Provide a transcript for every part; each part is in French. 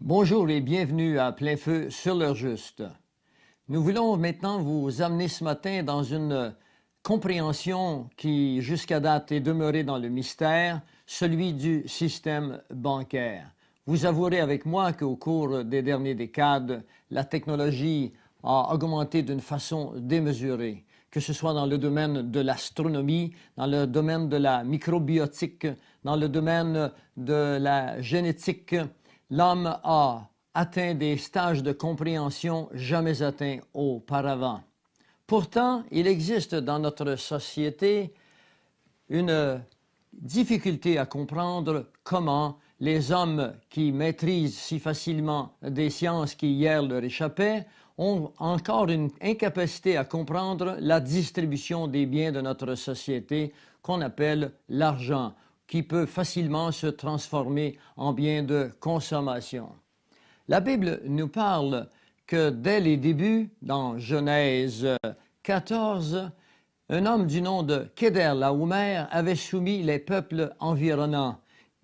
Bonjour et bienvenue à Plein Feu sur l'heure juste. Nous voulons maintenant vous amener ce matin dans une compréhension qui, jusqu'à date, est demeurée dans le mystère, celui du système bancaire. Vous avouerez avec moi qu'au cours des dernières décades, la technologie a augmenté d'une façon démesurée, que ce soit dans le domaine de l'astronomie, dans le domaine de la microbiotique, dans le domaine de la génétique. L'homme a atteint des stages de compréhension jamais atteints auparavant. Pourtant, il existe dans notre société une difficulté à comprendre comment les hommes qui maîtrisent si facilement des sciences qui hier leur échappaient ont encore une incapacité à comprendre la distribution des biens de notre société qu'on appelle l'argent, qui peut facilement se transformer en bien de consommation. La Bible nous parle que dès les débuts, dans Genèse 14, un homme du nom de Kedorlaomer avait soumis les peuples environnants,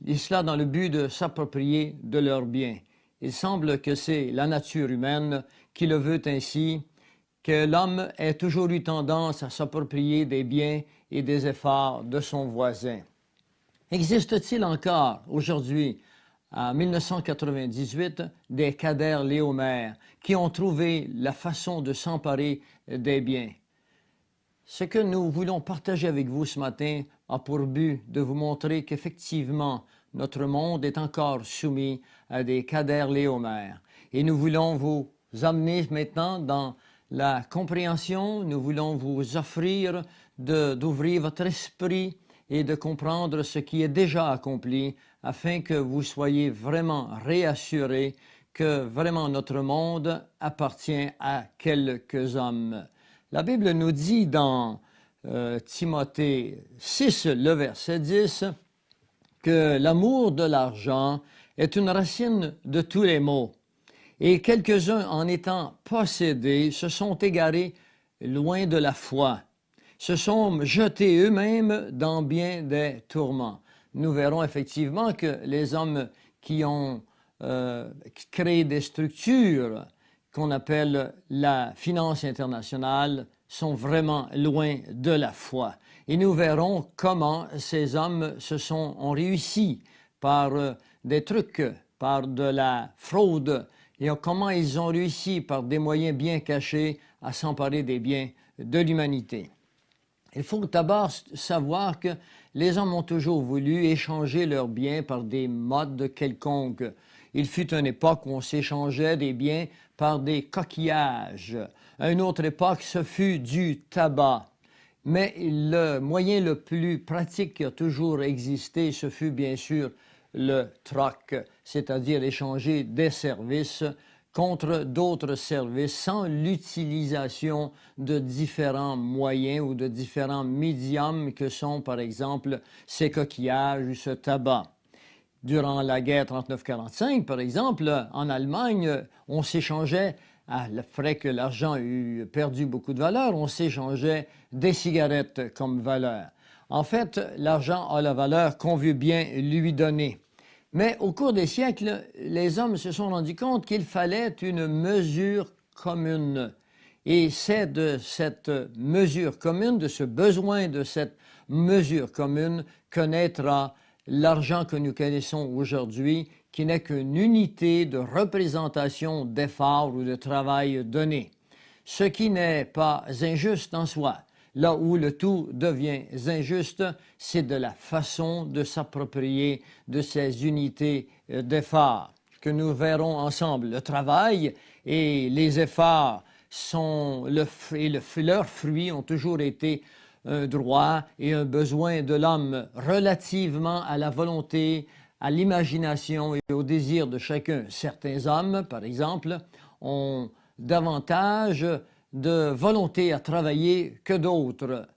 et cela dans le but de s'approprier de leurs biens. Il semble que c'est la nature humaine qui le veut ainsi, que l'homme ait toujours eu tendance à s'approprier des biens et des efforts de son voisin. Existe-t-il encore aujourd'hui, en 1998, des Kedorlaomer qui ont trouvé la façon de s'emparer des biens? Ce que nous voulons partager avec vous ce matin a pour but de vous montrer qu'effectivement, notre monde est encore soumis à des Kedorlaomer. Et nous voulons vous amener maintenant dans la compréhension, nous voulons vous offrir d'ouvrir votre esprit et de comprendre ce qui est déjà accompli afin que vous soyez vraiment réassurés que vraiment notre monde appartient à quelques hommes. La Bible nous dit dans Timothée 6, le verset 10, que l'amour de l'argent est une racine de tous les maux, et quelques-uns, en étant possédés, se sont égarés loin de la foi, se sont jetés eux-mêmes dans bien des tourments. Nous verrons effectivement que les hommes qui ont créé des structures qu'on appelle la finance internationale sont vraiment loin de la foi. Et nous verrons comment ces hommes ont réussi par des trucs, par de la fraude, et comment ils ont réussi par des moyens bien cachés à s'emparer des biens de l'humanité. Il faut d'abord savoir que les hommes ont toujours voulu échanger leurs biens par des modes quelconques. Il fut une époque où on s'échangeait des biens par des coquillages. À une autre époque, ce fut du tabac. Mais le moyen le plus pratique qui a toujours existé, ce fut bien sûr le troc, c'est-à-dire échanger des services contre d'autres services sans l'utilisation de différents moyens ou de différents médiums que sont, par exemple, ces coquillages ou ce tabac. Durant la guerre 39-45, par exemple, en Allemagne, on s'échangeait, après que l'argent eut perdu beaucoup de valeur, on s'échangeait des cigarettes comme valeur. En fait, l'argent a la valeur qu'on veut bien lui donner. Mais au cours des siècles, les hommes se sont rendus compte qu'il fallait une mesure commune. Et c'est de cette mesure commune, de ce besoin de cette mesure commune, que naîtra l'argent que nous connaissons aujourd'hui, qui n'est qu'une unité de représentation d'efforts ou de travail donné. Ce qui n'est pas injuste en soi. Là où le tout devient injuste, c'est de la façon de s'approprier de ces unités d'efforts que nous verrons ensemble. Le travail et les efforts leurs fruits ont toujours été un droit et un besoin de l'homme relativement à la volonté, à l'imagination et au désir de chacun. Certains hommes, par exemple, ont davantage de volonté à travailler que d'autres.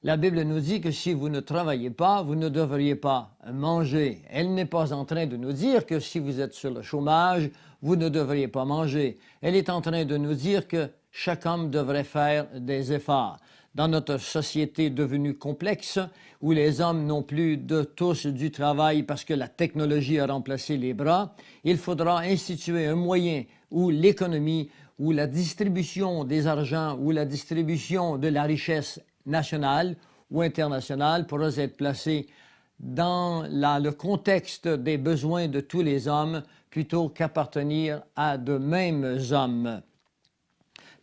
La Bible nous dit que si vous ne travaillez pas, vous ne devriez pas manger. Elle n'est pas en train de nous dire que si vous êtes sur le chômage, vous ne devriez pas manger. Elle est en train de nous dire que chaque homme devrait faire des efforts. Dans notre société devenue complexe, où les hommes n'ont plus de tous du travail parce que la technologie a remplacé les bras, il faudra instituer un moyen où l'économie, où la distribution des argents, où la distribution de la richesse nationale ou internationale pourra être placée dans le contexte des besoins de tous les hommes plutôt qu'appartenir à de mêmes hommes.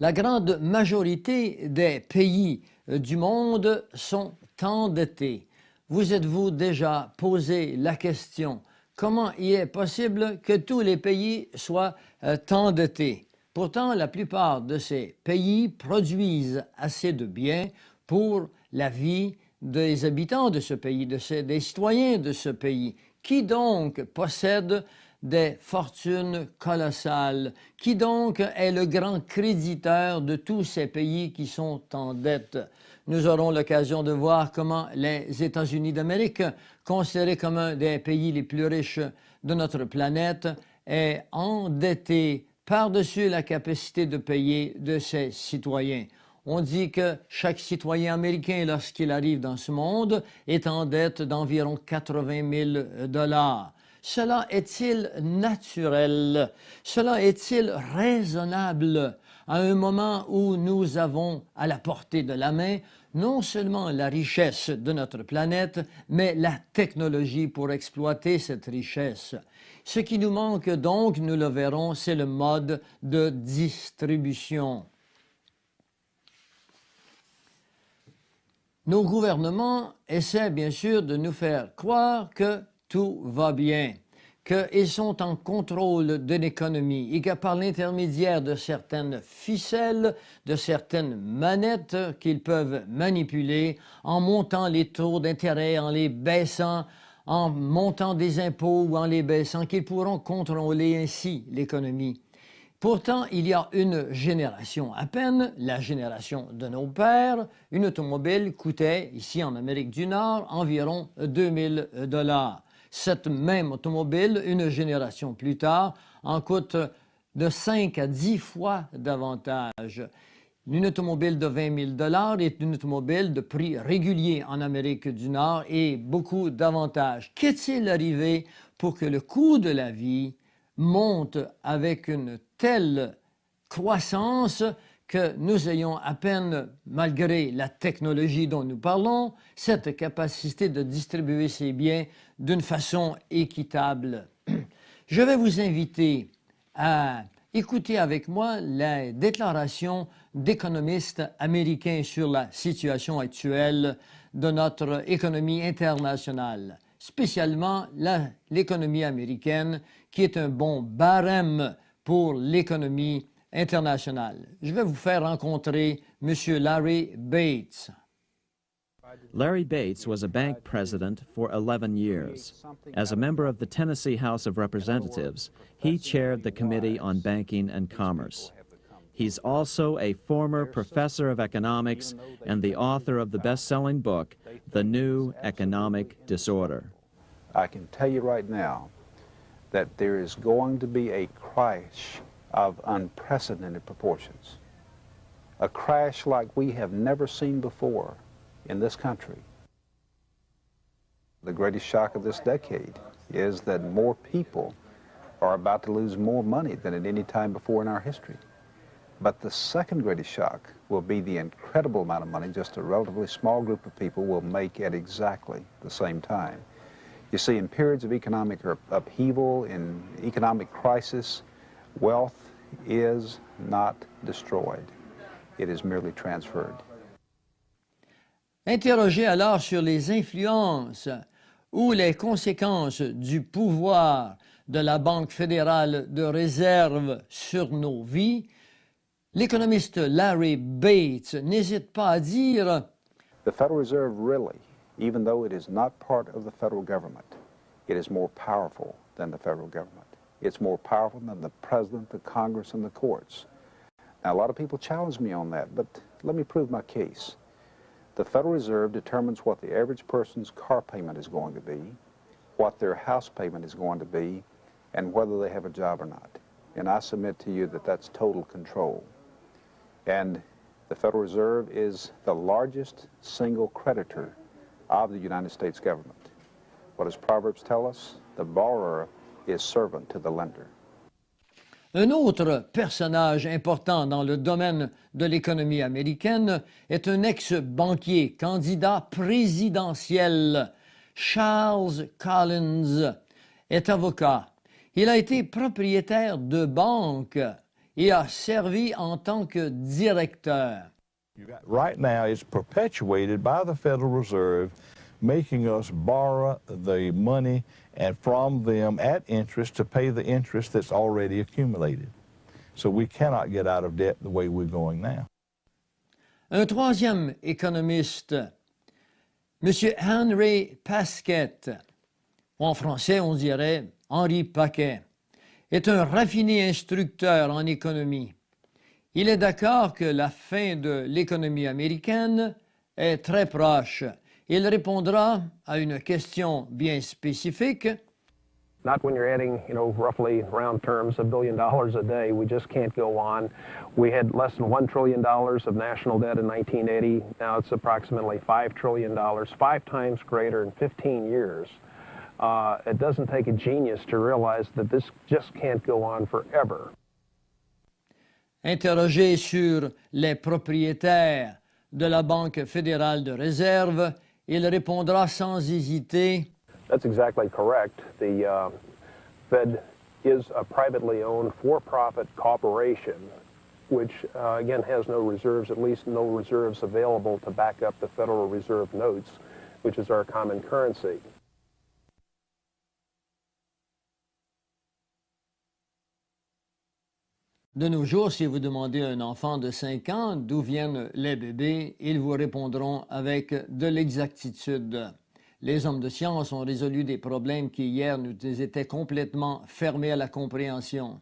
La grande majorité des pays du monde sont endettés. Vous êtes-vous déjà posé la question comment il est possible que tous les pays soient endettés? Pourtant, la plupart de ces pays produisent assez de biens pour la vie des habitants de ce pays, des citoyens de ce pays. Qui donc possède des fortunes colossales? Qui donc est le grand créditeur de tous ces pays qui sont en dette? Nous aurons l'occasion de voir comment les États-Unis d'Amérique, considérés comme un des pays les plus riches de notre planète, est endetté par-dessus la capacité de payer de ses citoyens. On dit que chaque citoyen américain, lorsqu'il arrive dans ce monde, est en dette d'environ 80 000 $. Cela est-il naturel? Cela est-il raisonnable à un moment où nous avons à la portée de la main non seulement la richesse de notre planète, mais la technologie pour exploiter cette richesse? Ce qui nous manque donc, nous le verrons, c'est le mode de distribution. Nos gouvernements essaient bien sûr de nous faire croire que tout va bien, qu'ils sont en contrôle de l'économie et que par l'intermédiaire de certaines ficelles, de certaines manettes qu'ils peuvent manipuler en montant les taux d'intérêt, en les baissant, en montant des impôts ou en les baissant, qu'ils pourront contrôler ainsi l'économie. Pourtant, il y a une génération à peine, la génération de nos pères, une automobile coûtait, ici en Amérique du Nord, environ 2 000 $. Cette même automobile, une génération plus tard, en coûte de 5 à 10 fois davantage. Une automobile de 20 000 $ est une automobile de prix régulier en Amérique du Nord et beaucoup davantage. Qu'est-il arrivé pour que le coût de la vie monte avec une telle croissance que nous ayons à peine, malgré la technologie dont nous parlons, cette capacité de distribuer ces biens d'une façon équitable? Je vais vous inviter à écouter avec moi la déclaration d'économistes américains sur la situation actuelle de notre économie internationale, spécialement l'économie américaine, qui est un bon barème pour l'économie internationale. Je vais vous faire rencontrer M. Larry Bates. Larry Bates was a bank president for 11 years. As a member of the Tennessee House of Representatives, he chaired the Committee on Banking and Commerce. He's also a former professor of economics and the author of the best-selling book, The New Economic Disorder. I can tell you right now that there is going to be a crash of unprecedented proportions. A crash like we have never seen before in this country. The greatest shock of this decade is that more people are about to lose more money than at any time before in our history. But the second greatest shock will be the incredible amount of money just a relatively small group of people will make at exactly the same time. You see, in periods of economic upheaval, in economic crisis, wealth is not destroyed. It is merely transferred. Interrogé alors sur les influences ou les conséquences du pouvoir de la Banque fédérale de réserve sur nos vies, l'économiste Larry Bates n'hésite pas à dire The Federal Reserve really, even though it is not part of the federal government, it is more powerful than the federal government. It's more powerful than the president, the Congress, and the courts. Now, a lot of people challenge me on that, but let me prove my case. The Federal Reserve determines what the average person's car payment is going to be, what their house payment is going to be, and whether they have a job or not. And I submit to you that that's total control. And The Federal Reserve is the largest single creditor of the United States government. What does Proverbs tell us? The borrower is servant to the lender. Un autre personnage important dans le domaine de l'économie américaine est un ex-banquier, candidat présidentiel. Charles Collins est avocat. Il a été propriétaire de banques et a servi en tant que directeur. Right now, it's perpetuated by the Federal Reserve, making us borrow the money and from them at interest to pay the interest that's already accumulated. So we cannot get out of debt the way we're going now. Un troisième économiste, M. Henry Paquette, en français on dirait Henri Paquet, est un raffiné instructeur en économie. Il est d'accord que la fin de l'économie américaine est très proche. Il répondra à une question bien spécifique. Not when you're adding, roughly round terms, $1 billion a day. We just can't go on. We had less than $1 trillion of national debt in 1980. Now it's approximately $5 trillion, 5 times greater in 15 years. It doesn't take a genius to realize that this just can't go on forever. Interrogé sur les propriétaires de la Banque fédérale de réserve, il répondra sans hésiter. That's exactly correct. The Fed is a privately owned for-profit corporation, which again has no reserves, at least no reserves available to back up the Federal Reserve notes, which is our common currency. De nos jours, si vous demandez à un enfant de 5 ans d'où viennent les bébés, ils vous répondront avec de l'exactitude. Les hommes de science ont résolu des problèmes qui hier nous étaient complètement fermés à la compréhension.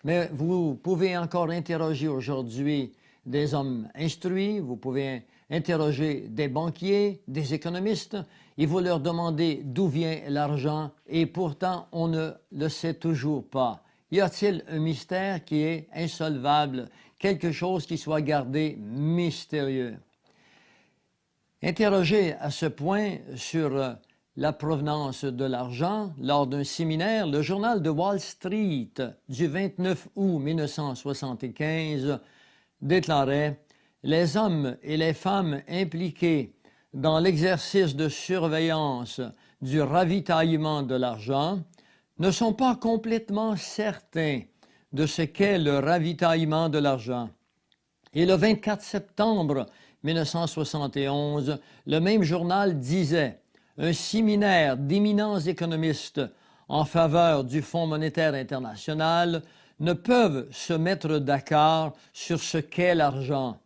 Mais vous pouvez encore interroger aujourd'hui des hommes instruits, vous pouvez interroger des banquiers, des économistes, et vous leur demandez d'où vient l'argent, et pourtant on ne le sait toujours pas. Y a-t-il un mystère qui est insolvable, quelque chose qui soit gardé mystérieux? Interrogé à ce point sur la provenance de l'argent lors d'un séminaire, le journal de Wall Street du 29 août 1975 déclarait « Les hommes et les femmes impliqués dans l'exercice de surveillance du ravitaillement de l'argent ne sont pas complètement certains de ce qu'est le ravitaillement de l'argent. » Et le 24 septembre 1971, le même journal disait « Un séminaire d'éminents économistes en faveur du Fonds monétaire international ne peuvent se mettre d'accord sur ce qu'est l'argent,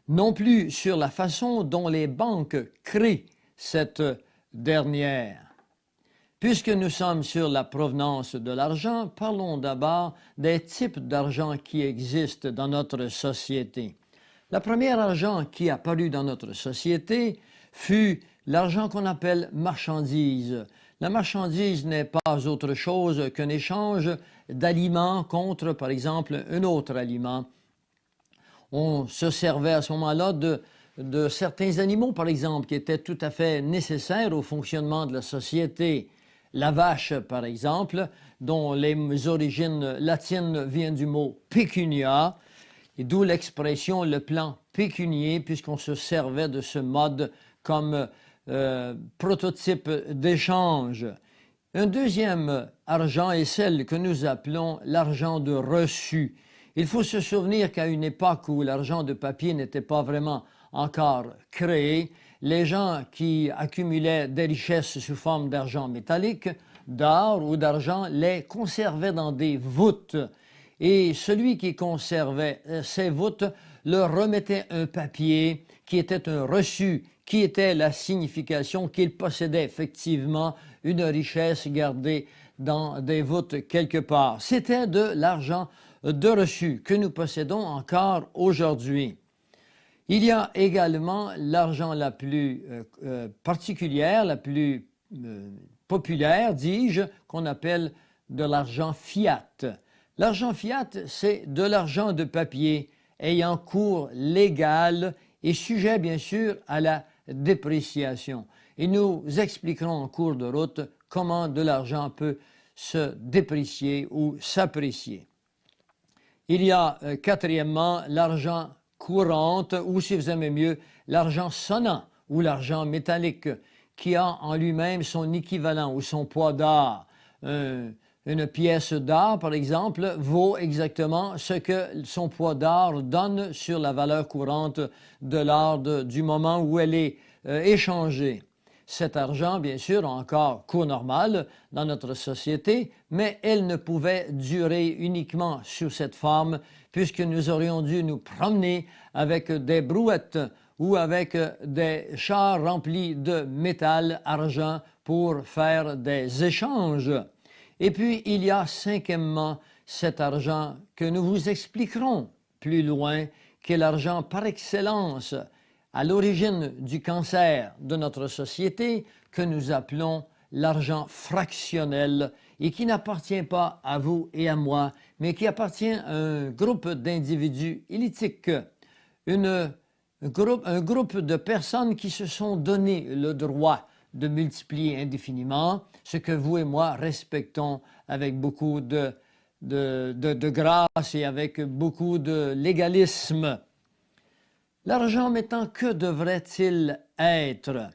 non plus sur la façon dont les banques créent cette dernière. » Puisque nous sommes sur la provenance de l'argent, parlons d'abord des types d'argent qui existent dans notre société. Le premier argent qui apparut dans notre société fut l'argent qu'on appelle marchandise. La marchandise n'est pas autre chose qu'un échange d'aliments contre, par exemple, un autre aliment. On se servait à ce moment-là de certains animaux, par exemple, qui étaient tout à fait nécessaires au fonctionnement de la société. La vache, par exemple, dont les origines latines viennent du mot pecunia, et d'où l'expression le plan pécunier, puisqu'on se servait de ce mode comme prototype d'échange. Un deuxième argent est celle que nous appelons l'argent de reçu. Il faut se souvenir qu'à une époque où l'argent de papier n'était pas vraiment encore créé, les gens qui accumulaient des richesses sous forme d'argent métallique, d'or ou d'argent, les conservaient dans des voûtes. Et celui qui conservait ces voûtes leur remettait un papier qui était un reçu, qui était la signification qu'il possédait effectivement une richesse gardée dans des voûtes quelque part. C'était de l'argent de reçu que nous possédons encore aujourd'hui. Il y a également l'argent la plus particulière, la plus populaire, dis-je, qu'on appelle de l'argent fiat. L'argent fiat, c'est de l'argent de papier ayant cours légal et sujet bien sûr à la dépréciation. Et nous expliquerons en cours de route comment de l'argent peut se déprécier ou s'apprécier. Il y a quatrièmement l'argent courant, ou si vous aimez mieux, l'argent sonnant ou l'argent métallique, qui a en lui-même son équivalent ou son poids d'art. Une pièce d'art, par exemple, vaut exactement ce que son poids d'art donne sur la valeur courante de l'art du moment où elle est échangée. Cet argent, bien sûr, a encore cours normal dans notre société, mais elle ne pouvait durer uniquement sous cette forme, puisque nous aurions dû nous promener avec des brouettes ou avec des chars remplis de métal, argent, pour faire des échanges. Et puis, il y a cinquièmement cet argent que nous vous expliquerons plus loin, qui est l'argent par excellence, à l'origine du cancer de notre société, que nous appelons l'argent fractionnel et qui n'appartient pas à vous et à moi, mais qui appartient à un groupe d'individus éthiques, un groupe de personnes qui se sont donné le droit de multiplier indéfiniment, ce que vous et moi respectons avec beaucoup de grâce et avec beaucoup de légalisme. L'argent maintenant, que devrait-il être?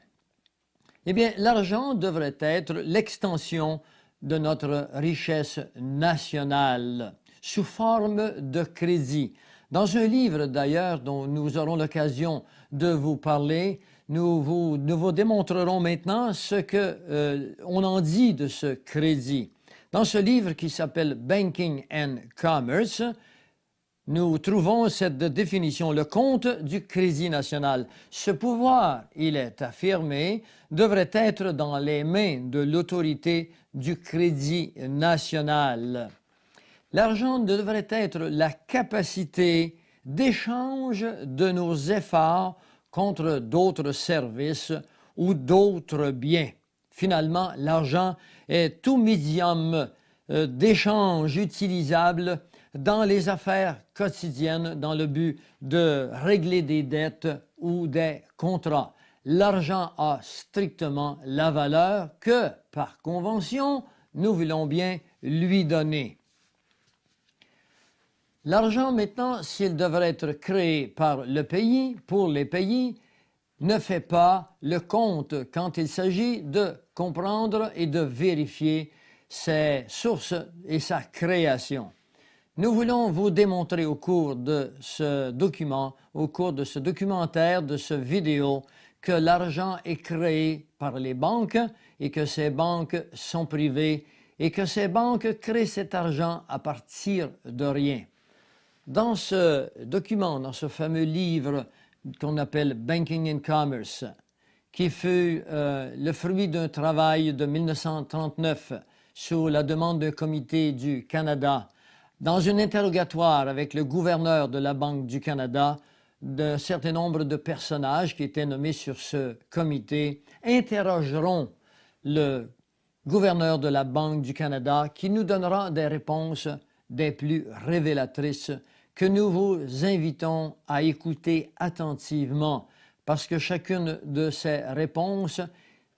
Eh bien, l'argent devrait être l'extension de notre richesse nationale sous forme de crédit. Dans un livre d'ailleurs dont nous aurons l'occasion de vous parler, nous vous démontrerons maintenant ce qu'on en dit de ce crédit. Dans ce livre qui s'appelle Banking and Commerce, nous trouvons cette définition, le compte du Crédit national. Ce pouvoir, il est affirmé, devrait être dans les mains de l'autorité du Crédit national. L'argent devrait être la capacité d'échange de nos efforts contre d'autres services ou d'autres biens. Finalement, l'argent est tout médium d'échange utilisable dans les affaires quotidiennes dans le but de régler des dettes ou des contrats. L'argent a strictement la valeur que, par convention, nous voulons bien lui donner. L'argent, maintenant, s'il devrait être créé par le pays, pour les pays, ne fait pas le compte quand il s'agit de comprendre et de vérifier ses sources et sa création. Nous voulons vous démontrer au cours de ce document, au cours de ce documentaire, de ce vidéo, que l'argent est créé par les banques et que ces banques sont privées et que ces banques créent cet argent à partir de rien. Dans ce document, dans ce fameux livre qu'on appelle Banking and Commerce, qui fut le fruit d'un travail de 1939 sous la demande d'un comité du Canada, dans un interrogatoire avec le gouverneur de la Banque du Canada, d'un certain nombre de personnages qui étaient nommés sur ce comité interrogeront le gouverneur de la Banque du Canada qui nous donnera des réponses des plus révélatrices que nous vous invitons à écouter attentivement parce que chacune de ces réponses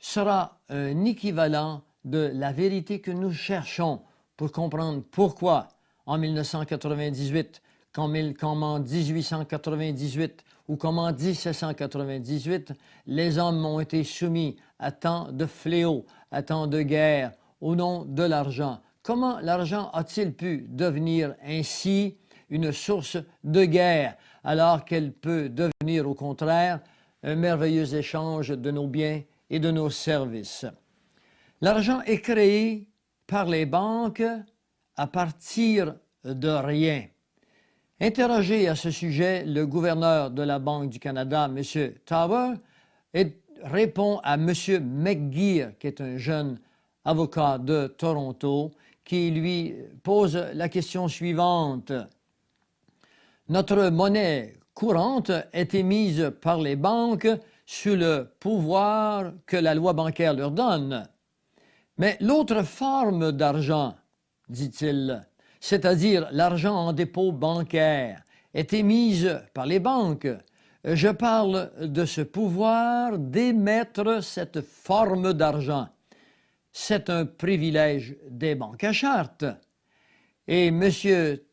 sera un équivalent de la vérité que nous cherchons pour comprendre pourquoi en 1998, comme en 1898 ou comme en 1798, les hommes ont été soumis à tant de fléaux, à tant de guerres, au nom de l'argent. Comment l'argent a-t-il pu devenir ainsi une source de guerre, alors qu'elle peut devenir au contraire un merveilleux échange de nos biens et de nos services? L'argent est créé par les banques à partir de rien. Interrogé à ce sujet, le gouverneur de la Banque du Canada, M. Tower, répond à M. McGeer, qui est un jeune avocat de Toronto, qui lui pose la question suivante. Notre monnaie courante est émise par les banques sous le pouvoir que la loi bancaire leur donne. Mais l'autre forme d'argent, dit-il, c'est-à-dire l'argent en dépôt bancaire, est émise par les banques. Je parle de ce pouvoir d'émettre cette forme d'argent. C'est un privilège des banques à charte. Et M.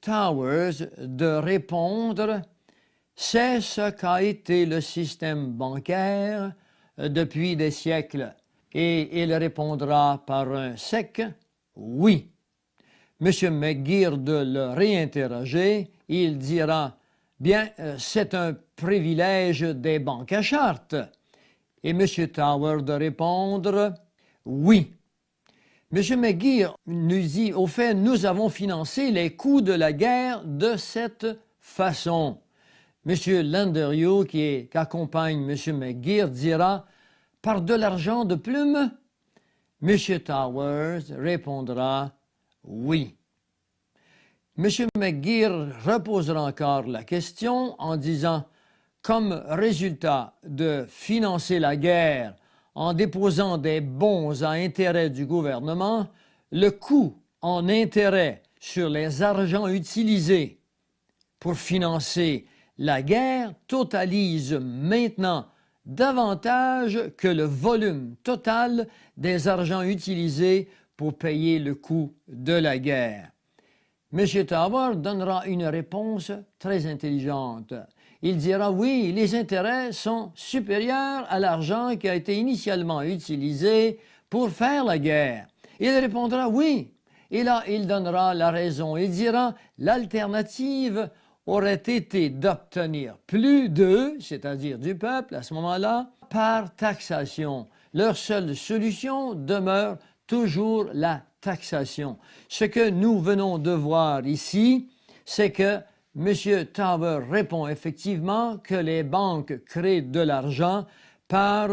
Towers de répondre « C'est ce qu'a été le système bancaire depuis des siècles. » Et il répondra par un sec « Oui ». M. McGeer de le réinterroger, il dira « Bien, c'est un privilège des banques à charte. » Et M. Towers de répondre « Oui ». M. McGeer nous dit « Au fait, nous avons financé les coûts de la guerre de cette façon. » M. Landeriot, qui accompagne M. McGeer, dira « Par de l'argent de plume ?» M. Towers répondra « Oui ». M. McGeer reposera encore la question en disant « Comme résultat de financer la guerre en déposant des bons à intérêt du gouvernement, le coût en intérêt sur les argents utilisés pour financer la guerre totalise maintenant davantage que le volume total des argents utilisés pour payer le coût de la guerre. » M. Towers donnera une réponse très intelligente. Il dira « Oui, les intérêts sont supérieurs à l'argent qui a été initialement utilisé pour faire la guerre. » Il répondra « Oui. » Et là, il donnera la raison. Il dira « L'alternative aurait été d'obtenir plus d'eux, c'est-à-dire du peuple à ce moment-là, par taxation. Leur seule solution demeure toujours la taxation. » Ce que nous venons de voir ici, c'est que M. Towers répond effectivement que les banques créent de l'argent par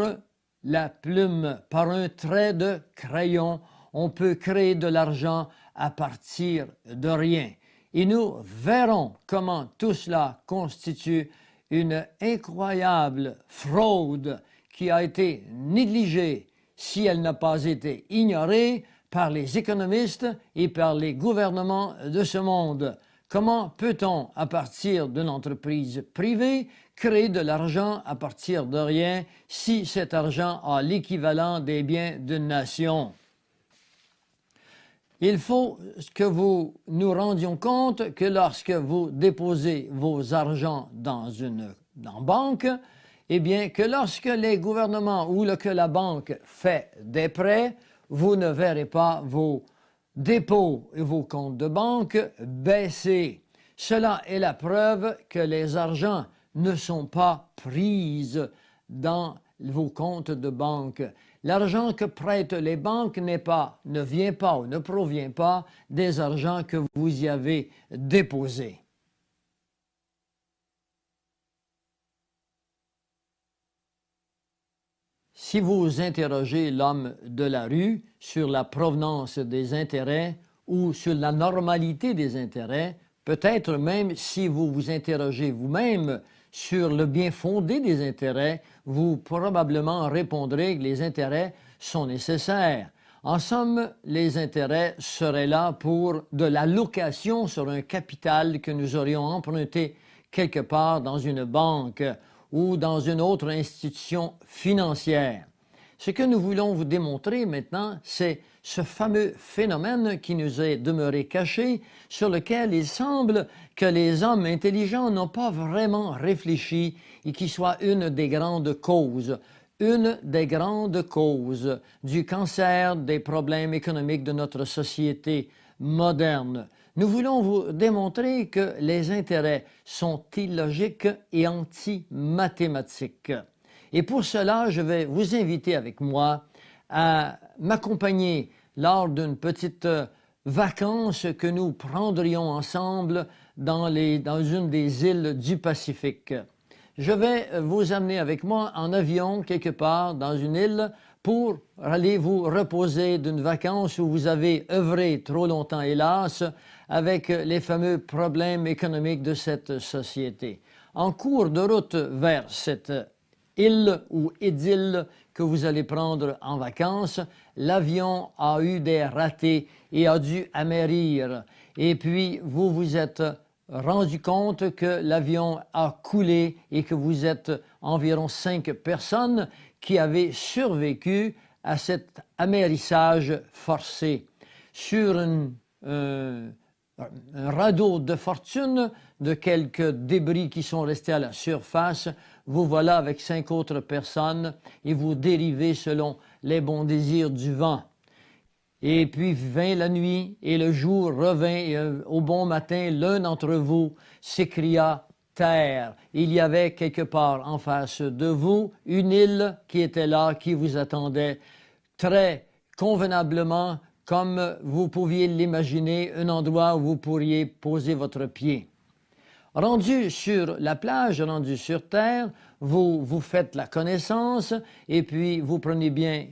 la plume, par un trait de crayon. On peut créer de l'argent à partir de rien. Et nous verrons comment tout cela constitue une incroyable fraude qui a été négligée si elle n'a pas été ignorée par les économistes et par les gouvernements de ce monde. Comment peut-on, à partir d'une entreprise privée, créer de l'argent à partir de rien si cet argent a l'équivalent des biens d'une nation? Il faut que vous nous rendions compte que lorsque vous déposez vos argents dans une banque, eh bien que lorsque les gouvernements ou que la banque fait des prêts, vous ne verrez pas vos dépôts et vos comptes de banque baisser. Cela est la preuve que les argents ne sont pas pris dans vos comptes de banque. L'argent que prêtent les banques ne vient pas ou ne provient pas des argents que vous y avez déposés. Si vous interrogez l'homme de la rue sur la provenance des intérêts ou sur la normalité des intérêts, peut-être même si vous vous interrogez vous-même sur le bien fondé des intérêts, vous probablement répondrez que les intérêts sont nécessaires. En somme, les intérêts seraient là pour de la location sur un capital que nous aurions emprunté quelque part dans une banque ou dans une autre institution financière. Ce que nous voulons vous démontrer maintenant, c'est ce fameux phénomène qui nous est demeuré caché, sur lequel il semble que les hommes intelligents n'ont pas vraiment réfléchi et qui soit une des grandes causes du cancer des problèmes économiques de notre société moderne. Nous voulons vous démontrer que les intérêts sont illogiques et anti-mathématiques. Et pour cela, je vais vous inviter avec moi à m'accompagner lors d'une petite vacance que nous prendrions ensemble dans une des îles du Pacifique. Je vais vous amener avec moi en avion quelque part dans une île pour aller vous reposer d'une vacance où vous avez œuvré trop longtemps, hélas, avec les fameux problèmes économiques de cette société. En cours de route vers cette île ou idylle que vous allez prendre en vacances, l'avion a eu des ratés et a dû amérir. Et puis, vous vous êtes rendu compte que l'avion a coulé et que vous êtes environ 5 personnes qui avaient survécu à cet amérissage forcé. Sur un radeau de fortune de quelques débris qui sont restés à la surface, vous voilà avec 5 autres personnes et vous dérivez selon les bons désirs du vent. Et puis vint la nuit et le jour revint et au bon matin, l'un d'entre vous s'écria « Terre ». Il y avait quelque part en face de vous une île qui était là, qui vous attendait très convenablement, comme vous pouviez l'imaginer, un endroit où vous pourriez poser votre pied. Rendu sur la plage, rendu sur terre, vous faites la connaissance et puis vous prenez bien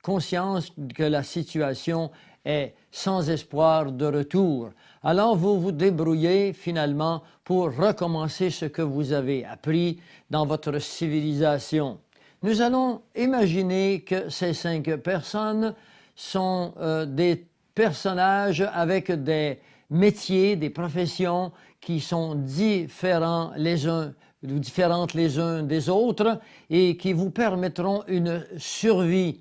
conscience que la situation est sans espoir de retour. Alors vous vous débrouillez finalement pour recommencer ce que vous avez appris dans votre civilisation. Nous allons imaginer que ces 5 personnes sont des personnages avec des métiers, des professions qui sont différentes les uns des autres et qui vous permettront une survie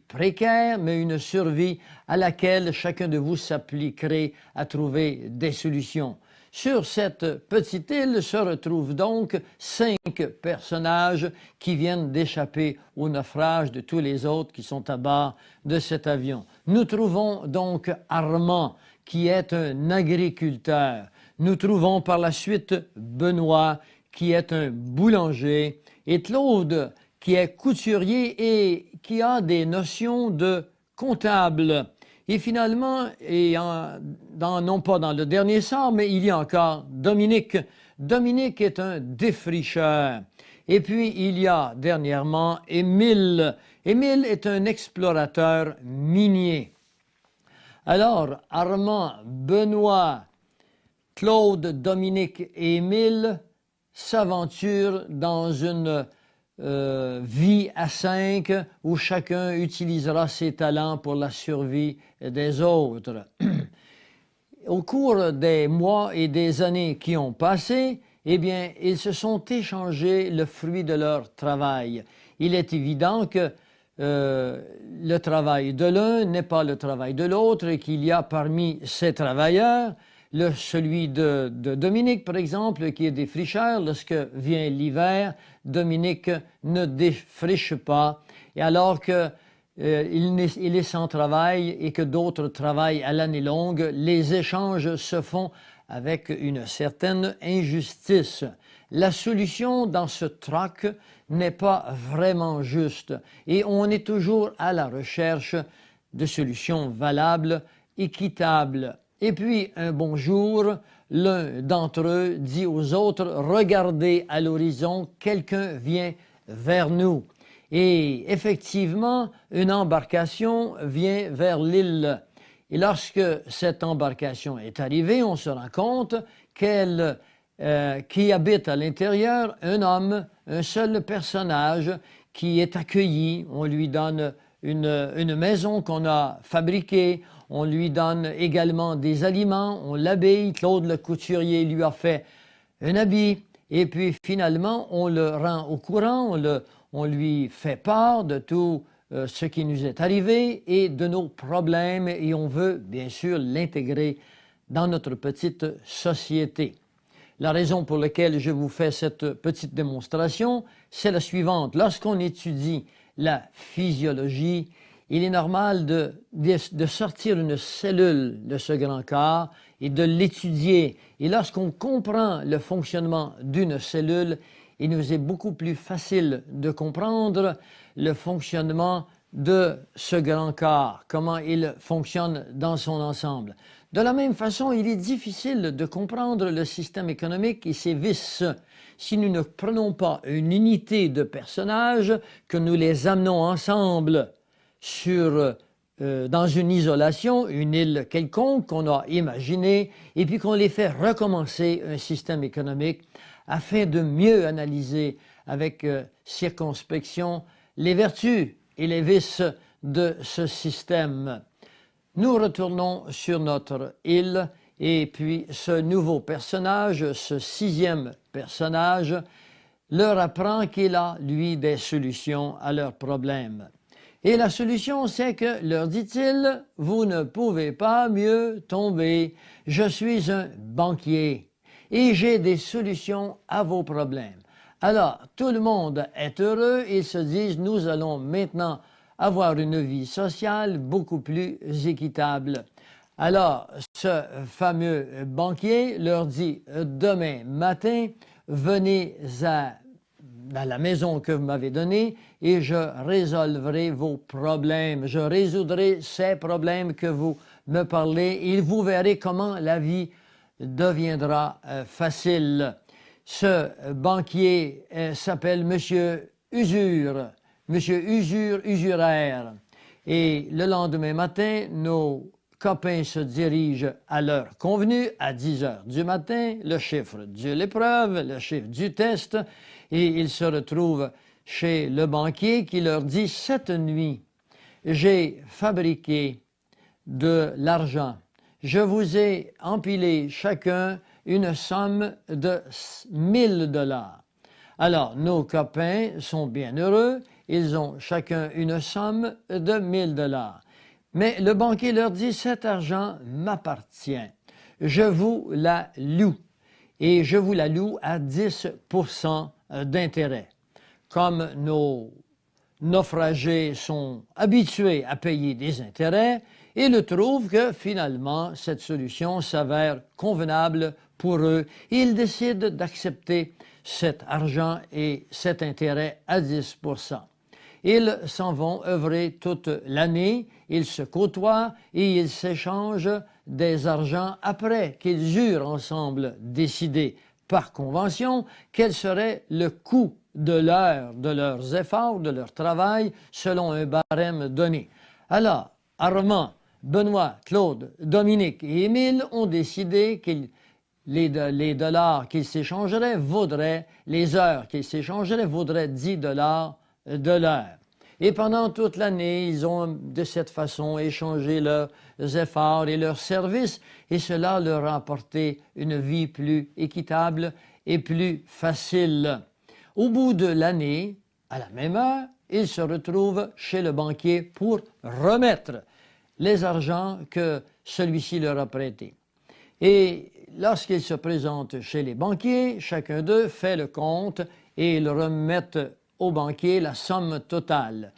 précaire, mais une survie à laquelle chacun de vous s'appliquerait à trouver des solutions. Sur cette petite île se retrouvent donc 5 personnages qui viennent d'échapper au naufrage de tous les autres qui sont à bord de cet avion. Nous trouvons donc Armand, qui est un agriculteur. Nous trouvons par la suite Benoît, qui est un boulanger, et Claude, qui est couturier et qui a des notions de comptable. Et finalement, non pas dans le dernier sort, mais il y a encore Dominique. Dominique est un défricheur. Et puis, il y a dernièrement Émile. Émile est un explorateur minier. Alors, Armand, Benoît, Claude, Dominique et Émile s'aventurent dans une vie à 5 où chacun utilisera ses talents pour la survie des autres. Au cours des mois et des années qui ont passé, eh bien, ils se sont échangés le fruit de leur travail. Il est évident que le travail de l'un n'est pas le travail de l'autre et qu'il y a parmi ces travailleurs celui de Dominique, par exemple, qui est défricheur. Lorsque vient l'hiver, Dominique ne défriche pas. Et alors qu'il est sans travail et que d'autres travaillent à l'année longue, les échanges se font avec une certaine injustice. La solution dans ce troc n'est pas vraiment juste et on est toujours à la recherche de solutions valables, équitables. Et puis, un bon jour, l'un d'entre eux dit aux autres « Regardez à l'horizon, quelqu'un vient vers nous ». Et effectivement, une embarcation vient vers l'île. Et lorsque cette embarcation est arrivée, on se rend compte qui habite à l'intérieur un homme, un seul personnage qui est accueilli. On lui donne une maison qu'on a fabriquée. On lui donne également des aliments, on l'habille. Claude le couturier lui a fait un habit. Et puis finalement, on le rend au courant, on lui fait part de tout ce qui nous est arrivé et de nos problèmes. Et on veut bien sûr l'intégrer dans notre petite société. La raison pour laquelle je vous fais cette petite démonstration, c'est la suivante. Lorsqu'on étudie la physiologie, il est normal de sortir une cellule de ce grand corps et de l'étudier. Et lorsqu'on comprend le fonctionnement d'une cellule, il nous est beaucoup plus facile de comprendre le fonctionnement de ce grand corps, comment il fonctionne dans son ensemble. De la même façon, il est difficile de comprendre le système économique et ses vices si nous ne prenons pas une unité de personnages, que nous les amenons ensemble dans une isolation, une île quelconque qu'on a imaginée, et puis qu'on les fait recommencer un système économique afin de mieux analyser avec circonspection les vertus et les vices de ce système. Nous retournons sur notre île Et puis ce nouveau personnage, ce sixième personnage, leur apprend qu'il a, lui, des solutions à leurs problèmes. Et la solution, c'est que, leur dit-il, vous ne pouvez pas mieux tomber. Je suis un banquier et j'ai des solutions à vos problèmes. Alors, tout le monde est heureux. Ils se disent, nous allons maintenant avoir une vie sociale beaucoup plus équitable. Alors, ce fameux banquier leur dit, demain matin, venez à la maison que vous m'avez donnée et je résolverai vos problèmes. Je résoudrai ces problèmes que vous me parlez et vous verrez comment la vie deviendra facile. Ce banquier s'appelle Monsieur Usure, Monsieur Usuraire. Et le lendemain matin, nos copains se dirigent à l'heure convenue, à 10 heures du matin, le chiffre de l'épreuve, le chiffre du test, et ils se retrouvent chez le banquier qui leur dit « Cette nuit, j'ai fabriqué de l'argent. Je vous ai empilé chacun une somme de 1000 $. Alors, nos copains sont bien heureux. Ils ont chacun une somme de 1000 $. Mais le banquier leur dit, cet argent m'appartient. Je vous la loue. Et je vous la loue à 10% d'intérêt. Comme nos naufragés sont habitués à payer des intérêts, ils trouvent que finalement cette solution s'avère convenable pour eux. Ils décident d'accepter cet argent et cet intérêt à 10%. Ils s'en vont œuvrer toute l'année, ils se côtoient et ils s'échangent des argents après qu'ils eurent ensemble décidé par convention quel serait le coût de leurs efforts, de leur travail, selon un barème donné. Alors, Armand, Benoît, Claude, Dominique et Émile ont décidé que les dollars qu'ils s'échangeraient vaudraient, les heures qu'ils s'échangeraient vaudraient 10 $ de l'heure. Et pendant toute l'année, ils ont de cette façon échangé leurs efforts et leurs services, et cela leur a apporté une vie plus équitable et plus facile. Au bout de l'année, à la même heure, ils se retrouvent chez le banquier pour remettre les argents que celui-ci leur a prêtés. Et lorsqu'ils se présentent chez les banquiers, chacun d'eux fait le compte et ils remettent au banquier la somme totale.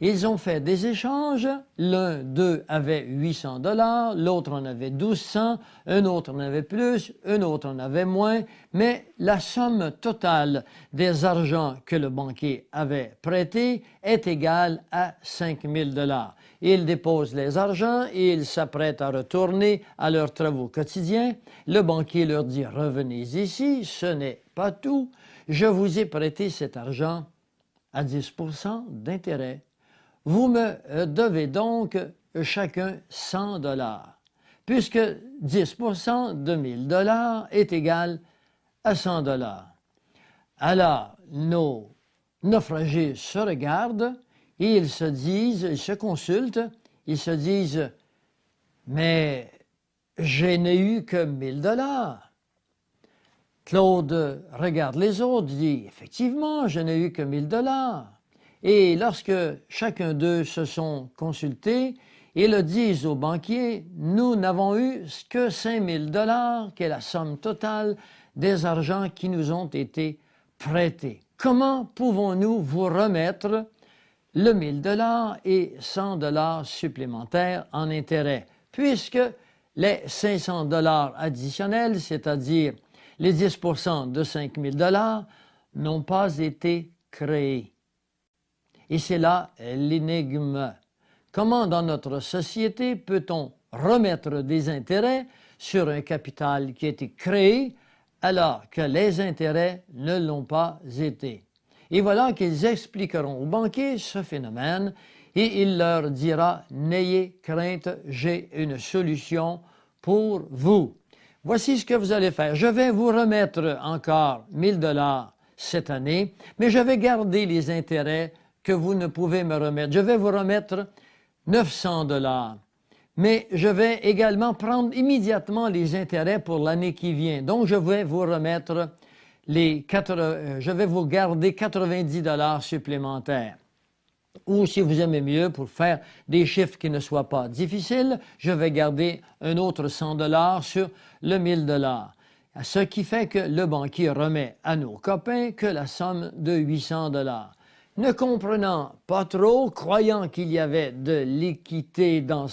Ils ont fait des échanges. L'un d'eux avait 800 $, l'autre en avait 1200, un autre en avait plus, un autre en avait moins, mais la somme totale des argents que le banquier avait prêtés est égale à 5000 $. Ils déposent les argents et ils s'apprêtent à retourner à leurs travaux quotidiens. Le banquier leur dit « Revenez ici, ce n'est pas tout. Je vous ai prêté cet argent à 10% d'intérêt. Vous me devez donc chacun 100 $, puisque 10% de 1000 $ est égal à 100 $. Alors, nos naufragés se regardent et ils se disent, ils se consultent, ils se disent « Mais je n'ai eu que 1000 $. Claude regarde les autres, dit « Effectivement, je n'ai eu que 1000 $. Et lorsque chacun d'eux se sont consultés, ils disent au banquier « Nous n'avons eu que 5000 $, qui est la somme totale des argents qui nous ont été prêtés. Comment pouvons-nous vous remettre le 1000 $ et 100 $ supplémentaires en intérêt, puisque les 500 $ additionnels, c'est-à-dire les 10% de 5000 $, n'ont pas été créés. » Et c'est là l'énigme. Comment dans notre société peut-on remettre des intérêts sur un capital qui a été créé alors que les intérêts ne l'ont pas été? Et voilà qu'ils expliqueront aux banquiers ce phénomène et il leur dira « N'ayez crainte, j'ai une solution pour vous. Voici ce que vous allez faire. Je vais vous remettre encore 1000 $ cette année, mais je vais garder les intérêts que vous ne pouvez me remettre. Je vais vous remettre 900 $. mais je vais également prendre immédiatement les intérêts pour l'année qui vient. Donc, je vais vous remettre je vais vous garder 90 $ supplémentaires. Ou si vous aimez mieux, pour faire des chiffres qui ne soient pas difficiles, je vais garder un autre 100 $ sur le 1000 $. Ce qui fait que le banquier remet à nos copains que la somme de 800 $. Ne comprenant pas trop, croyant qu'il y avait de l'équité dans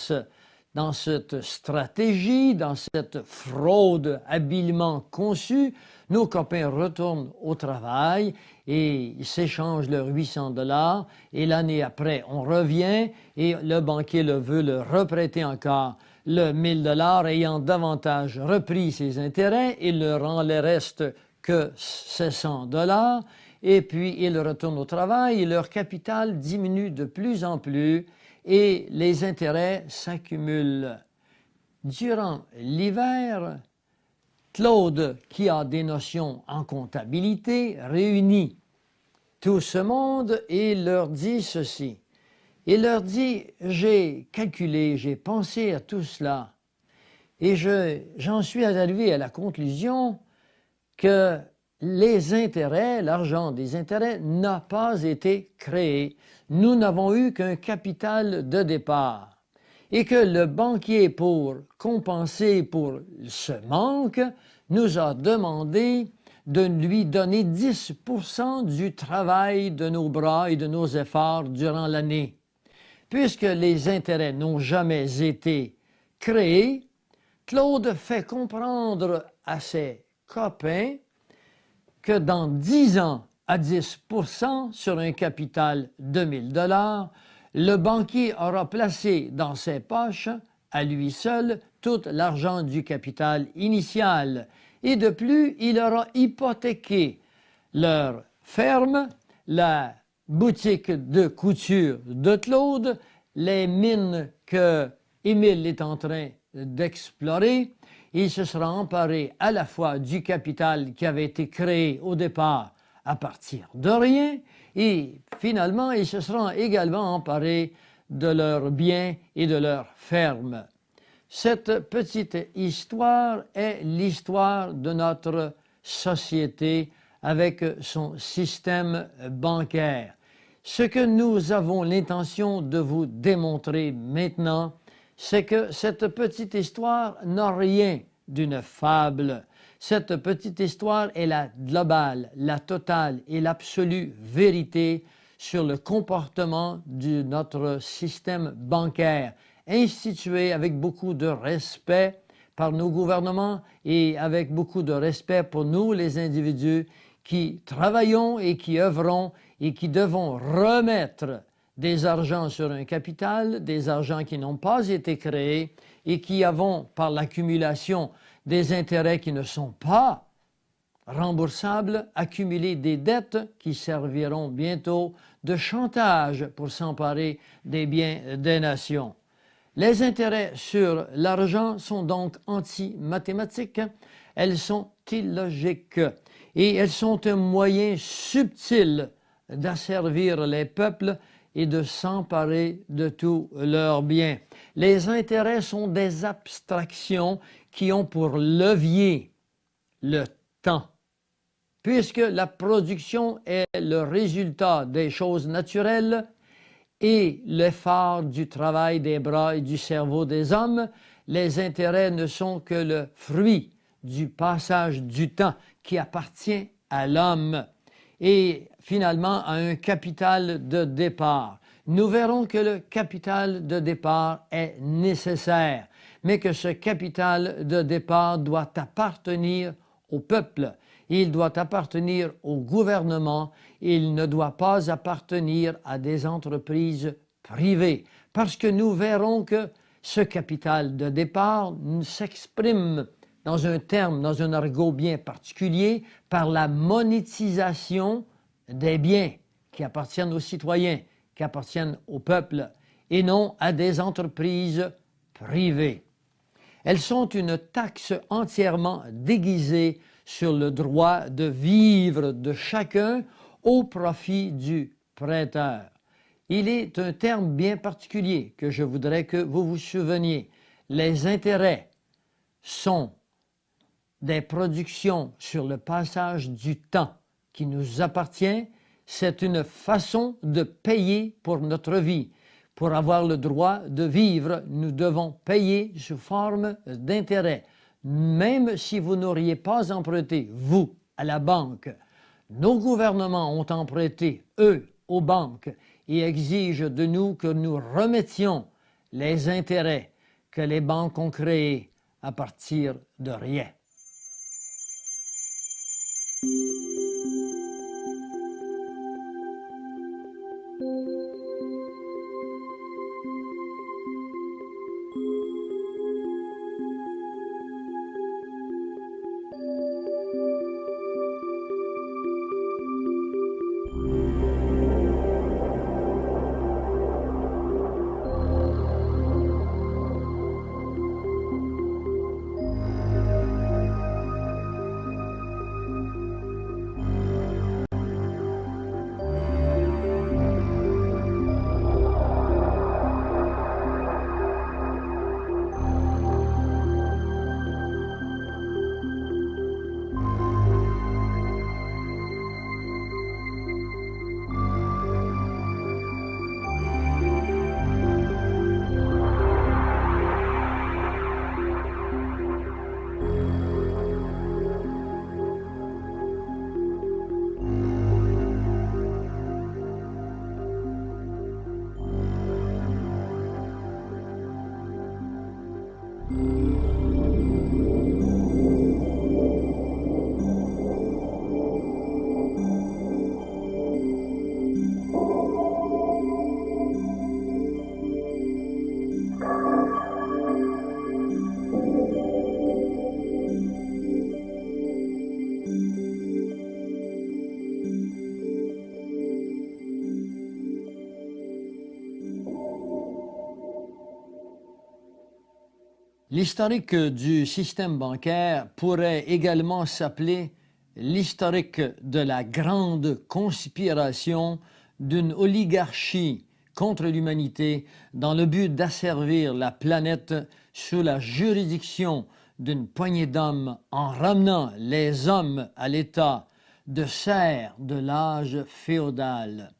cette stratégie, dans cette fraude habilement conçue, nos copains retournent au travail et ils s'échangent leurs 800 $ et l'année après, on revient et le banquier veut le reprêter encore le 1000 $ ayant davantage repris ses intérêts, il ne rend le reste que 700 $ et puis ils retournent au travail et leur capital diminue de plus en plus et les intérêts s'accumulent. Durant l'hiver, Claude, qui a des notions en comptabilité, réunit tout ce monde et leur dit ceci. Il leur dit, j'ai calculé, j'ai pensé à tout cela et j'en suis arrivé à la conclusion que les intérêts, l'argent des intérêts n'a pas été créé. Nous n'avons eu qu'un capital de départ et que le banquier, pour compenser pour ce manque, nous a demandé de lui donner 10% du travail de nos bras et de nos efforts durant l'année. Puisque les intérêts n'ont jamais été créés, Claude fait comprendre à ses copains que dans 10 ans, à 10% sur un capital de 1000 $, le banquier aura placé dans ses poches, à lui seul, tout l'argent du capital initial. Et de plus, il aura hypothéqué leur ferme, la boutique de couture de Claude, les mines que Émile est en train d'explorer. Il se sera emparé à la fois du capital qui avait été créé au départ à partir de rien et finalement il se sera également emparé de leurs biens et de leurs fermes. Cette petite histoire est l'histoire de notre société avec son système bancaire. Ce que nous avons l'intention de vous démontrer maintenant, c'est que cette petite histoire n'a rien d'une fable. Cette petite histoire est la globale, la totale et l'absolue vérité sur le comportement de notre système bancaire, institué avec beaucoup de respect par nos gouvernements et avec beaucoup de respect pour nous, les individus, qui travaillons et qui œuvrons et qui devons remettre des argents sur un capital, des argents qui n'ont pas été créés et qui avons, par l'accumulation des intérêts qui ne sont pas remboursables, accumulé des dettes qui serviront bientôt de chantage pour s'emparer des biens des nations. Les intérêts sur l'argent sont donc anti-mathématiques, elles sont illogiques et elles sont un moyen subtil d'asservir les peuples et de s'emparer de tous leurs biens. Les intérêts sont des abstractions qui ont pour levier le temps. Puisque la production est le résultat des choses naturelles et l'effort du travail des bras et du cerveau des hommes, les intérêts ne sont que le fruit du passage du temps qui appartient à l'homme et finalement à un capital de départ. Nous verrons que le capital de départ est nécessaire, mais que ce capital de départ doit appartenir au peuple, il doit appartenir au gouvernement, il ne doit pas appartenir à des entreprises privées, parce que nous verrons que ce capital de départ s'exprime dans un terme, dans un argot bien particulier, par la monétisation des biens qui appartiennent aux citoyens, qui appartiennent au peuple, et non à des entreprises privées. Elles sont une taxe entièrement déguisée sur le droit de vivre de chacun au profit du prêteur. il est un terme bien particulier que je voudrais que vous vous souveniez. Les intérêts sont des productions sur le passage du temps qui nous appartient. C'est une façon de payer pour notre vie. Pour avoir le droit de vivre, nous devons payer sous forme d'intérêt. Même si vous n'auriez pas emprunté, vous, à la banque, nos gouvernements ont emprunté, eux, aux banques et exigent de nous que nous remettions les intérêts que les banques ont créés à partir de rien. L'historique du système bancaire pourrait également s'appeler l'historique de la grande conspiration d'une oligarchie contre l'humanité dans le but d'asservir la planète sous la juridiction d'une poignée d'hommes en ramenant les hommes à l'état de serfs de l'âge féodal.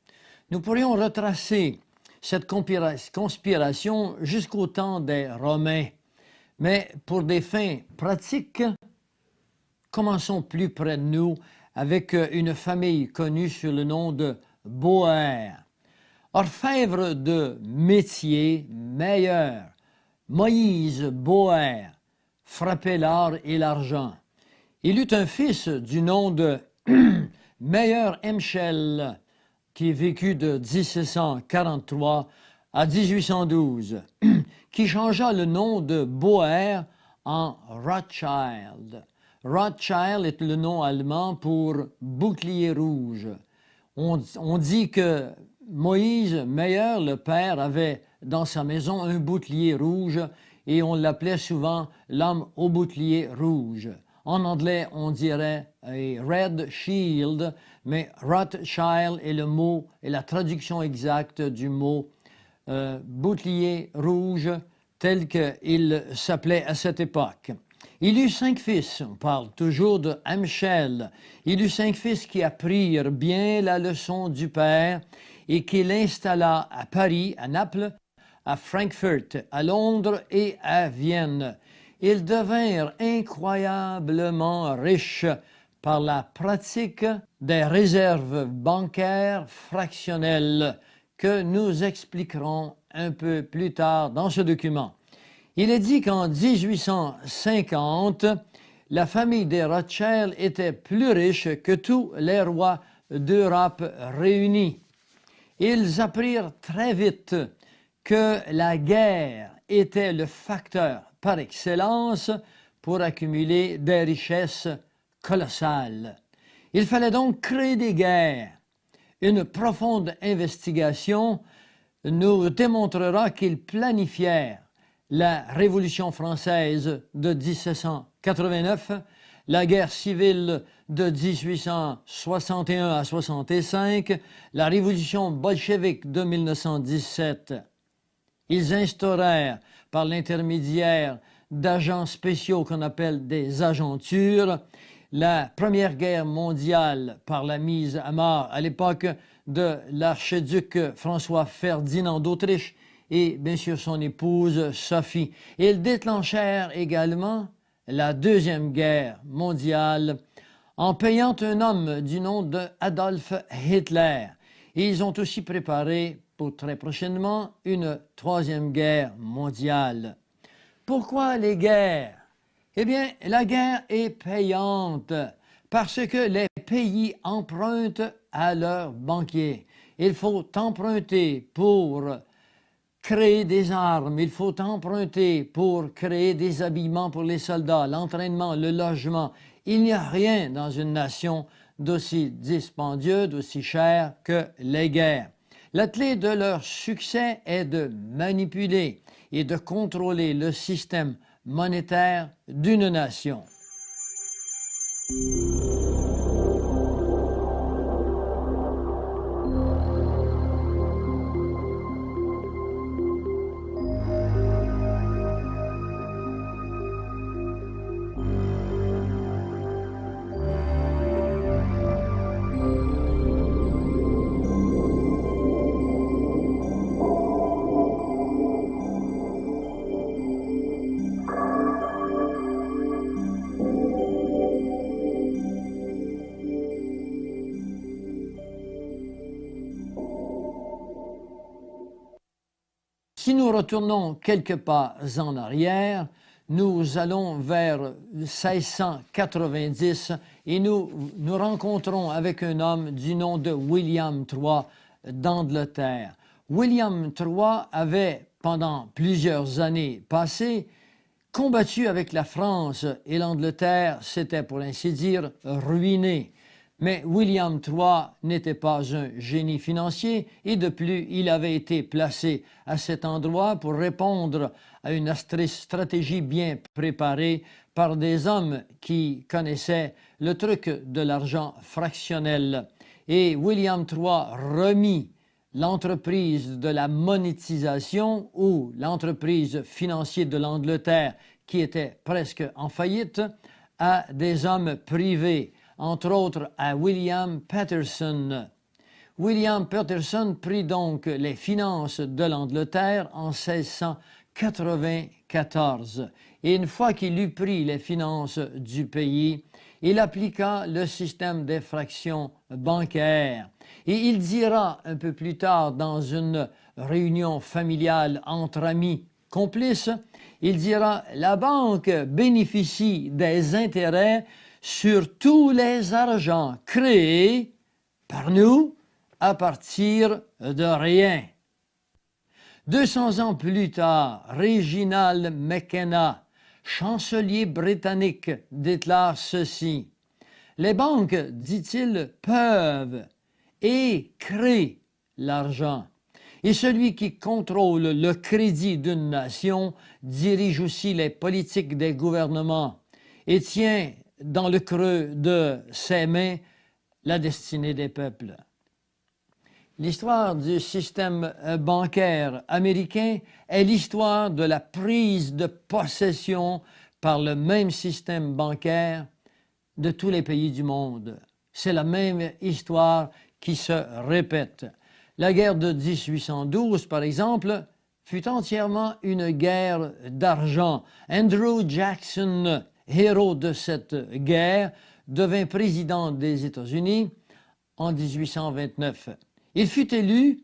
Nous pourrions retracer cette conspiration jusqu'au temps des Romains. Mais pour des fins pratiques, commençons plus près de nous avec une famille connue sous le nom de Boer. Orfèvre de métier meilleur, Moïse Boer frappait l'or et l'argent. Il eut un fils du nom de Meyer Emschel qui vécut de 1743 à 1812, qui changea le nom de Boer en Rothschild. Rothschild est le nom allemand pour bouclier rouge. On dit que Moïse Meyer, le père, avait dans sa maison un bouclier rouge et on l'appelait souvent l'homme au bouclier rouge. En anglais, on dirait a red shield, mais Rothschild est le mot et la traduction exacte du mot bouclier rouge tel qu'il s'appelait à cette époque. Il eut 5 fils, on parle toujours de Amschel. Il eut 5 fils qui apprirent bien la leçon du père et qu'il installa à Paris, à Naples, à Francfort, à Londres et à Vienne. Ils devinrent incroyablement riches par la pratique des réserves bancaires fractionnelles que nous expliquerons un peu plus tard dans ce document. Il est dit qu'en 1850, la famille des Rothschild était plus riche que tous les rois d'Europe réunis. Ils apprirent très vite que la guerre était le facteur par excellence pour accumuler des richesses colossales. Il fallait donc créer des guerres. Une profonde investigation nous démontrera qu'ils planifièrent la Révolution française de 1789, la guerre civile de 1861 à 65, la révolution bolchevique de 1917. Ils instaurèrent, par l'intermédiaire d'agents spéciaux qu'on appelle des agentures, la Première Guerre mondiale par la mise à mort à l'époque de l'archiduc François-Ferdinand d'Autriche et bien sûr son épouse Sophie. Ils déclenchèrent également la Deuxième Guerre mondiale en payant un homme du nom de Adolf Hitler. Et ils ont aussi préparé pour très prochainement une Troisième Guerre mondiale. Pourquoi les guerres? Eh bien, la guerre est payante parce que les pays empruntent à leurs banquiers. Il faut emprunter pour créer des armes, il faut emprunter pour créer des habillements pour les soldats, l'entraînement, le logement. Il n'y a rien dans une nation d'aussi dispendieux, d'aussi cher que les guerres. La clé de leur succès est de manipuler et de contrôler le système monétaire d'une nation. Si nous retournons quelques pas en arrière, nous allons vers 1690 et nous rencontrons avec un homme du nom de William III d'Angleterre. William III avait, pendant plusieurs années passées, combattu avec la France et l'Angleterre s'était, pour ainsi dire, ruinée. Mais William III n'était pas un génie financier et de plus, il avait été placé à cet endroit pour répondre à une stratégie bien préparée par des hommes qui connaissaient le truc de l'argent fractionnel. Et William III remit l'entreprise de la monétisation ou l'entreprise financière de l'Angleterre qui était presque en faillite à des hommes privés, entre autres à William Paterson. William Paterson prit donc les finances de l'Angleterre en 1694. Et une fois qu'il eut pris les finances du pays, il appliqua le système d'effraction bancaire. Et il dira un peu plus tard dans une réunion familiale entre amis complices, il dira « La banque bénéficie des intérêts sur tous les argents créés par nous à partir de rien. » 200 ans plus tard, Reginald McKenna, chancelier britannique, déclare ceci. « Les banques, dit-il, peuvent et créent l'argent. Et celui qui contrôle le crédit d'une nation dirige aussi les politiques des gouvernements et tient dans le creux de ses mains la destinée des peuples. » L'histoire du système bancaire américain est l'histoire de la prise de possession par le même système bancaire de tous les pays du monde. C'est la même histoire qui se répète. La guerre de 1812, par exemple, fut entièrement une guerre d'argent. Andrew Jackson, héros de cette guerre, devint président des États-Unis en 1829. Il fut élu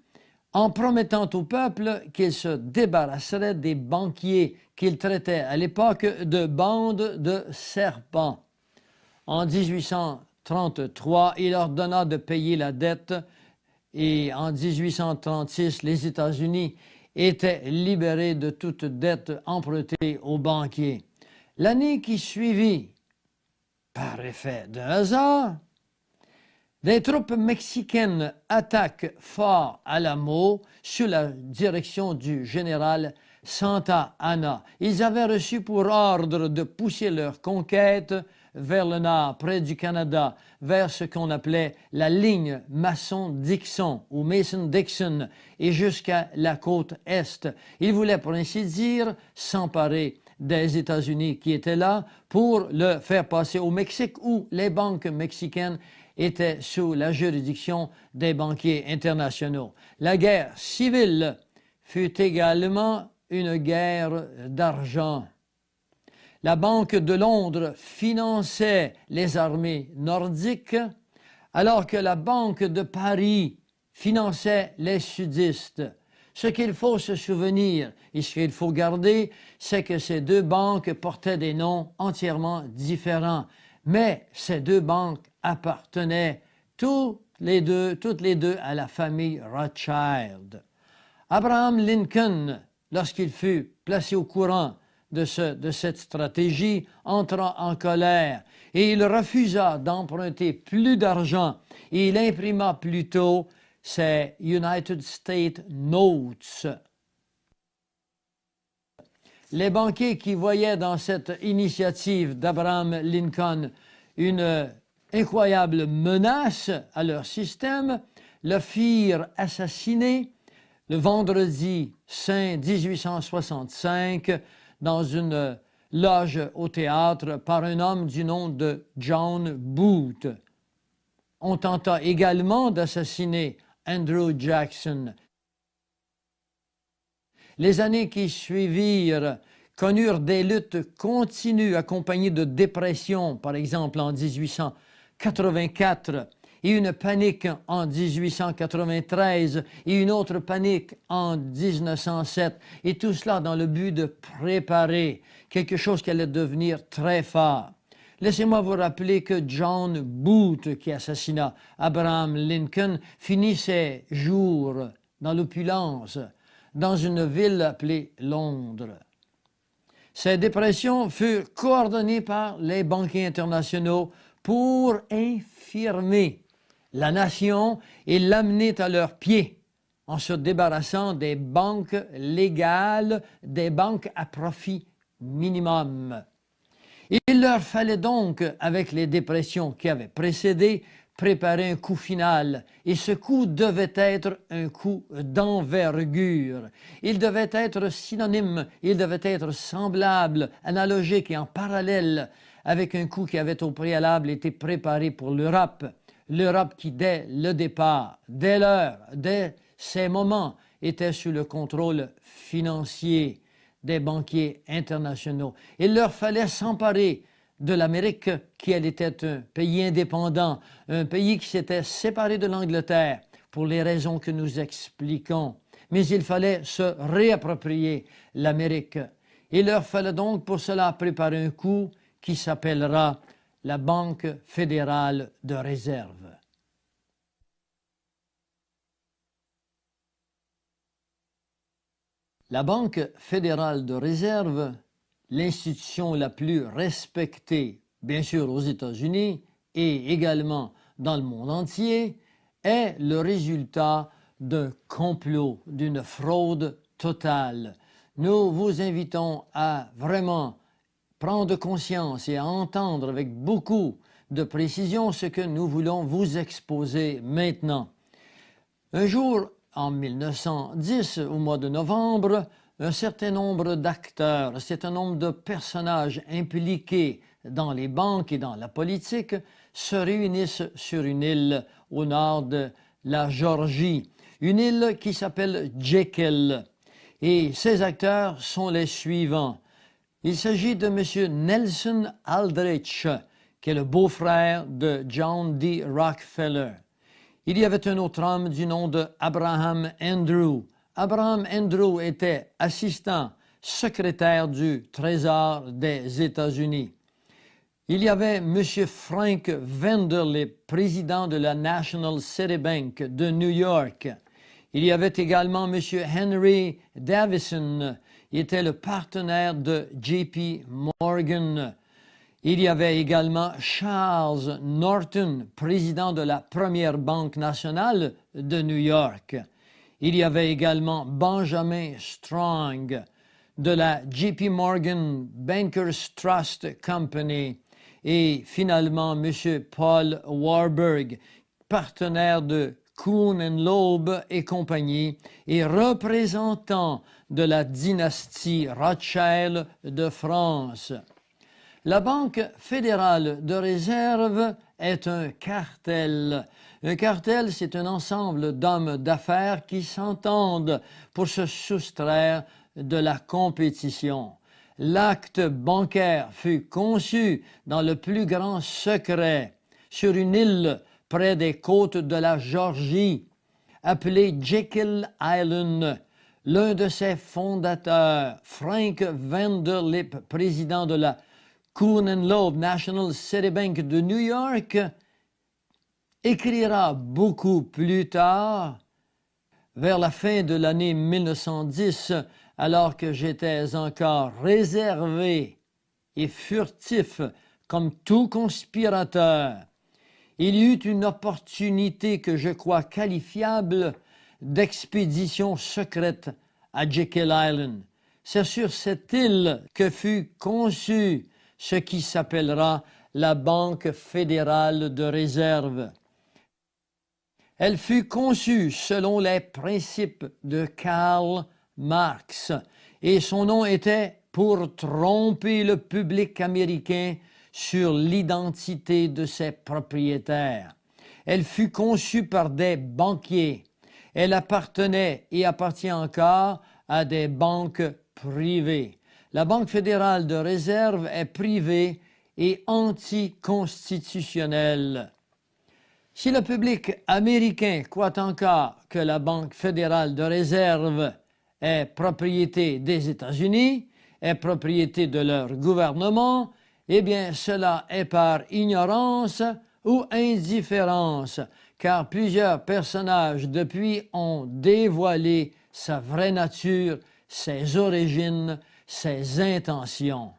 en promettant au peuple qu'il se débarrasserait des banquiers qu'il traitait à l'époque de bandes de serpents. En 1833, il ordonna de payer la dette et en 1836, les États-Unis étaient libérés de toute dette empruntée aux banquiers. L'année qui suivit, par effet de hasard, des troupes mexicaines attaquent Fort Alamo sous la direction du général Santa Anna. Ils avaient reçu pour ordre de pousser leur conquête vers le nord, près du Canada, vers ce qu'on appelait la ligne Mason-Dixon ou Mason-Dixon et jusqu'à la côte est. Il voulait, pour ainsi dire, s'emparer des États-Unis qui étaient là pour le faire passer au Mexique où les banques mexicaines étaient sous la juridiction des banquiers internationaux. La guerre civile fut également une guerre d'argent. La Banque de Londres finançait les armées nordiques, alors que la Banque de Paris finançait les sudistes. Ce qu'il faut se souvenir et ce qu'il faut garder, c'est que ces deux banques portaient des noms entièrement différents, mais ces deux banques appartenaient toutes les deux à la famille Rothschild. Abraham Lincoln, lorsqu'il fut placé au courant de cette stratégie, entra en colère et il refusa d'emprunter plus d'argent et il imprima plutôt ses United States Notes. Les banquiers qui voyaient dans cette initiative d'Abraham Lincoln une incroyable menace à leur système le firent assassiner le vendredi saint 1865 dans une loge au théâtre par un homme du nom de John Booth. On tenta également d'assassiner Andrew Jackson. Les années qui suivirent connurent des luttes continues accompagnées de dépression, par exemple en 1884, et une panique en 1893, et une autre panique en 1907, et tout cela dans le but de préparer quelque chose qui allait devenir très fort. Laissez-moi vous rappeler que John Booth, qui assassina Abraham Lincoln, finit ses jours dans l'opulence, dans une ville appelée Londres. Ces dépressions furent coordonnées par les banquiers internationaux pour infirmer la nation et l'amener à leurs pieds en se débarrassant des banques légales, des banques à profit minimum. Il leur fallait donc, avec les dépressions qui avaient précédé, préparer un coup final. Et ce coup devait être un coup d'envergure. Il devait être synonyme, il devait être semblable, analogique et en parallèle avec un coup qui avait au préalable été préparé pour l'Europe. L'Europe qui, dès le départ, dès l'heure, dès ces moments, était sous le contrôle financier des banquiers internationaux. Il leur fallait s'emparer de l'Amérique, qui elle était un pays indépendant, un pays qui s'était séparé de l'Angleterre pour les raisons que nous expliquons. Mais il fallait se réapproprier l'Amérique. Il leur fallait donc pour cela préparer un coup qui s'appellera la Banque fédérale de réserve. La Banque fédérale de réserve, l'institution la plus respectée, bien sûr aux États-Unis et également dans le monde entier, est le résultat d'un complot, d'une fraude totale. Nous vous invitons à vraiment prendre conscience et à entendre avec beaucoup de précision ce que nous voulons vous exposer maintenant. Un jour, en 1910, au mois de novembre, un certain nombre d'acteurs, un certain nombre de personnages impliqués dans les banques et dans la politique se réunissent sur une île au nord de la Géorgie, une île qui s'appelle Jekyll. Et ces acteurs sont les suivants. Il s'agit de M. Nelson Aldrich, qui est le beau-frère de John D. Rockefeller. Il y avait un autre homme du nom de Abraham Andrew. Abraham Andrew était assistant secrétaire du Trésor des États-Unis. Il y avait M. Frank Vanderlip, président de la National City Bank de New York. Il y avait également M. Henry Davison, il était le partenaire de J.P. Morgan. Il y avait également Charles Norton, président de la première banque nationale de New York. Il y avait également Benjamin Strong de la J.P. Morgan Bankers Trust Company. et finalement M. Paul Warburg, partenaire de Kuhn & Loeb et compagnie et représentant de la dynastie Rothschild de France. La Banque fédérale de réserve est un cartel. Un cartel, c'est un ensemble d'hommes d'affaires qui s'entendent pour se soustraire de la compétition. L'acte bancaire fut conçu dans le plus grand secret sur une île près des côtes de la Géorgie, appelée Jekyll Island. L'un de ses fondateurs, Frank Vanderlip, président de la Kuhn & Loeb National City Bank de New York, écrira beaucoup plus tard, vers la fin de l'année 1910, alors que j'étais encore réservé et furtif comme tout conspirateur. Il y eut une opportunité que je crois qualifiable d'expédition secrète à Jekyll Island. C'est sur cette île que fut conçue ce qui s'appellera la Banque fédérale de réserve. Elle fut conçue selon les principes de Karl Marx et son nom était pour tromper le public américain sur l'identité de ses propriétaires. Elle fut conçue par des banquiers. Elle appartenait et appartient encore à des banques privées. La Banque fédérale de réserve est privée et anticonstitutionnelle. Si le public américain croit encore que la Banque fédérale de réserve est propriété des États-Unis, est propriété de leur gouvernement, eh bien cela est par ignorance ou indifférence, car plusieurs personnages depuis ont dévoilé sa vraie nature, ses origines, ses intentions.